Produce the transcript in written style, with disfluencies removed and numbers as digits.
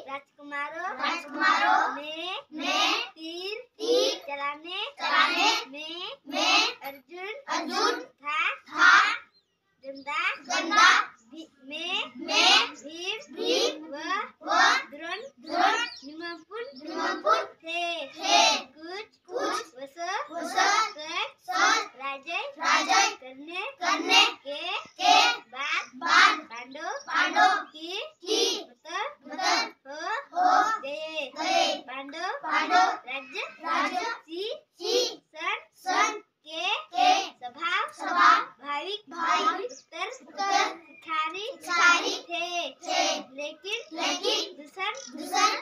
राजकुमारों ने तीर चलाने में अर्जुन था गंदा में भीम व द्रोण निमपुर थे। कुछ वर्ष राज्य करने के बाद पांडव की मृत्यु हो गए। पांडव राज्य सन के स्वाभाविक उत्तराधिकारी थे, लेकिन दुष्मन